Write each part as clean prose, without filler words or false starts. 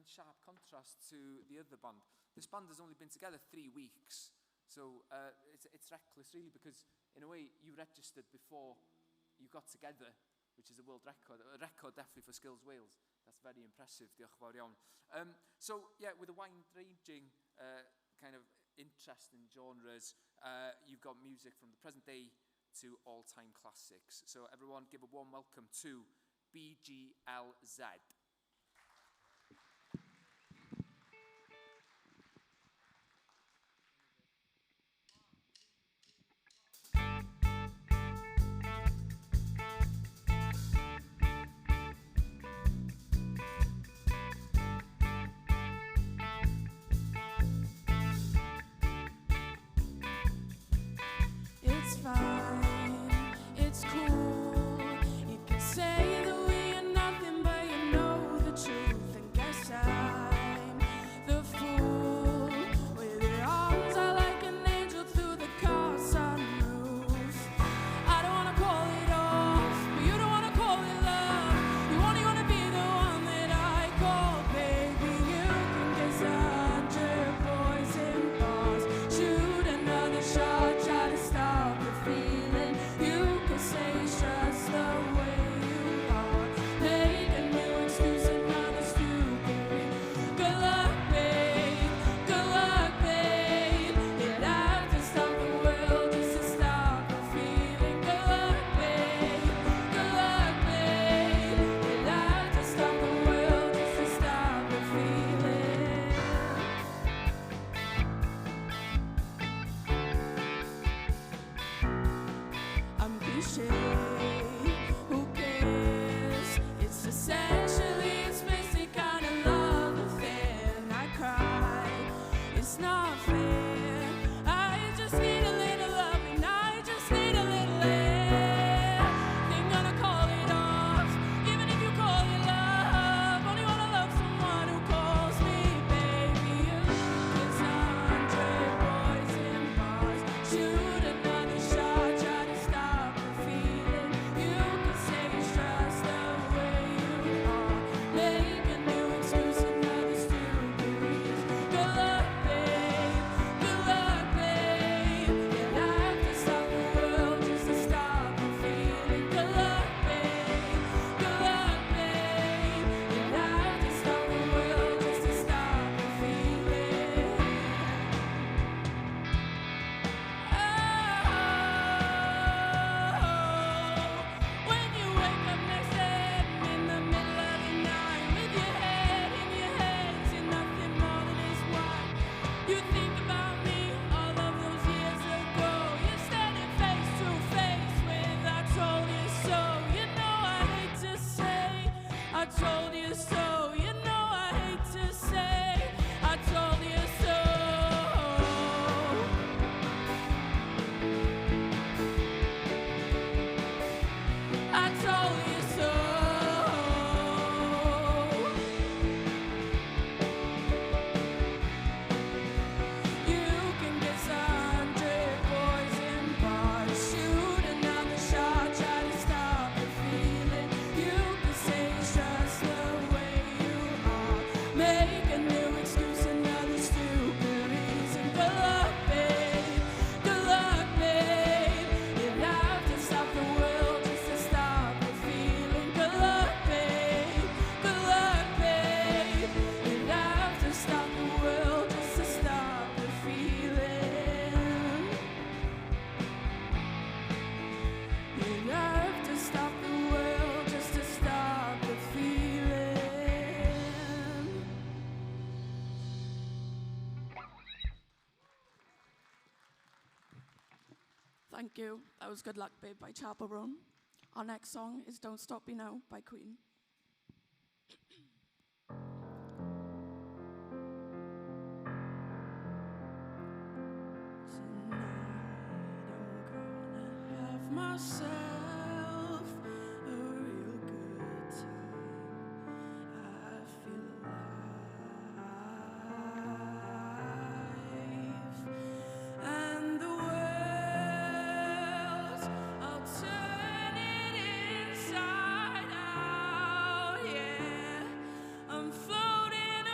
in sharp contrast to the other band. This band has only been together 3 weeks, so it's reckless really, because in a way you registered before you got together, which is a world record, a record definitely for Skills Wales. That's very impressive, diolch yn fawr iawn. So yeah, with a wide-ranging kind of interest in genres, you've got music from the present day to all-time classics. So everyone give a warm welcome to BGLZ. It's fine, it's cool. You can say that we are nothing, but you know the truth. And guess I'm the fool with your arms out like an angel through the car sunroof. I don't wanna call it off, but you don't wanna call it love. You only wanna be the one that I call baby. You can get 100 boys in bars, shoot another shot, try to stop the feeling. You can say it's just the way you are. Make a new excuse, another stupid reason. Good luck, babe. Good luck, babe. You'd have to stop the world just to stop the feeling. Good luck, babe. Good luck, babe. You'd have to stop the world just to stop the feeling. I'm cliche, who cares? It's essentially its basic kind of love affair. And I cry, it's not fair. I just need a little loving, I just need a little air. Think gonna call it off, even if you call it love. Only wanna love someone who calls me baby. It's 100 boys in bars, shoot another shot, try to stop the feeling. You can say it's just the way you are. Make a new excuse, another stupid reason. Good luck, babe. Good luck, babe. You'd have to stop the world just to stop the feeling. Good luck, babe. Good luck, babe. You'd have to stop the world just to stop the feeling. When you wake up next day in the middle of the night with your head in your hands, you're nothing more than his wife. You think about me all of those years ago. You're standing face to face with I told you so. You know I hate to say I told you so. You know I hate to say I told you so. I told you so. You can get 100 boys in bars, shoot another shot, try to stop the feeling. You can say it's just the way you are. Make a new excuse, another stupid reason. Good luck, babe. Good luck, babe. You'd have to stop the world just to stop the feeling. Good luck, babe. Good luck, babe. You'd have to stop the world just to stop the feeling. You'd have to stop the world just to stop the feeling. Thank you. That was Good Luck, Babe by Chappell Roan. Our next song is Don't Stop Me Now by Queen. Tonight I'm gonna have myself a real good time. I feel alive, and the world, I'll turn it inside out. Yeah, I'm floating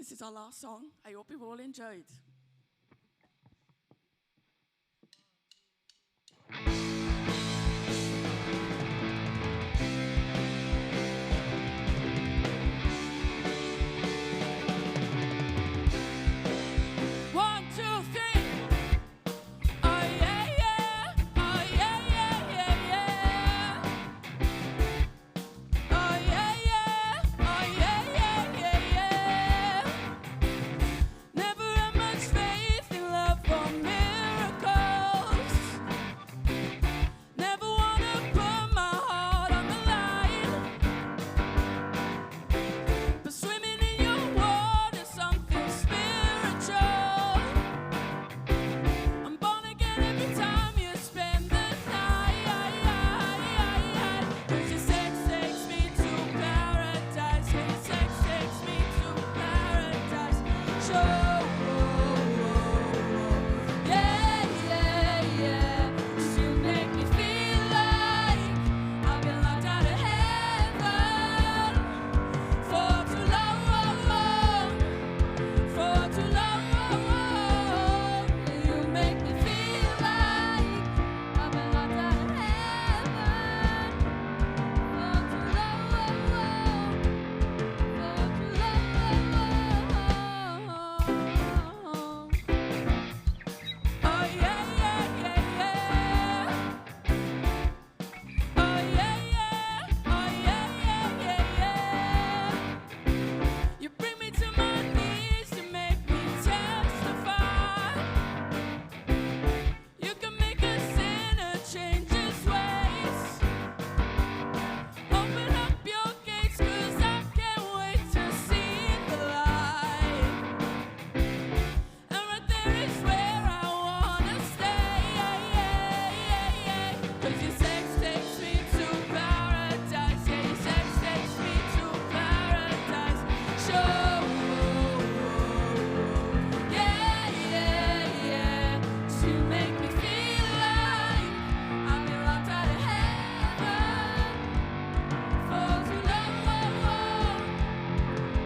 This is our last song. I hope you've all enjoyed. One, two, three. Oh yeah, yeah. Oh yeah, yeah, yeah, yeah. Oh yeah, yeah. Oh yeah, yeah, yeah, yeah. Never had much faith in love or miracles. Never wanna put my heart on the line. But swimming in your water, something spiritual. I'm born again every time you spend the night. 'Cause your sex takes me to paradise. Yeah, your sex takes me to paradise. Show. Yeah, yeah, yeah. 'Cause you make me feel like I've been locked out of heaven for too long. For too long. You make me feel like I've been locked out of heaven for too long. For too long. Oh yeah, yeah, yeah, yeah. Oh yeah, yeah. Oh yeah, yeah, yeah, yeah. You bring me to my knees to make me testify. You can make a sinner change his ways. Open up your gates, 'cause I can't wait to see the light. And right there is where I wanna stay. 'Cause your sex takes me to paradise. Yeah, your sex takes me to paradise. Show. Yeah, yeah, yeah. 'Cause you make me feel like I've been locked out of heaven for too long.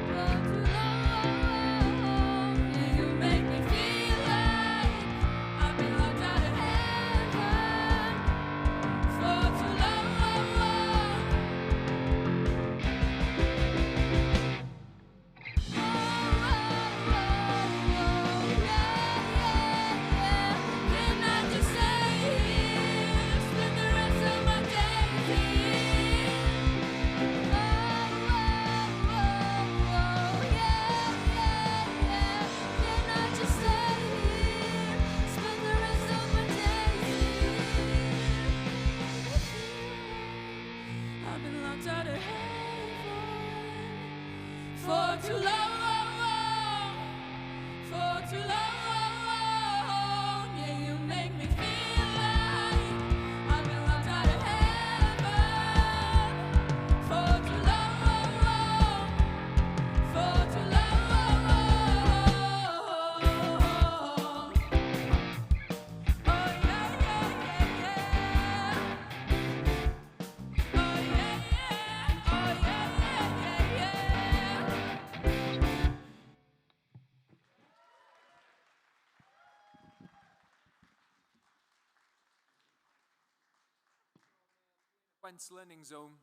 For too long. Yeah, you make me feel like I've been locked out of heaven for too long. Can I just stay here, spend the rest of my days here? Can I just stay here, spend the rest of my days here? I've been locked out of heaven for too long. For too long. Yeah, you make me feel like I've been locked out of heaven for too long. For too long. Oh yeah, yeah, yeah, yeah. Oh yeah, yeah. Oh yeah, yeah, yeah, yeah. Wentz Learning Zone.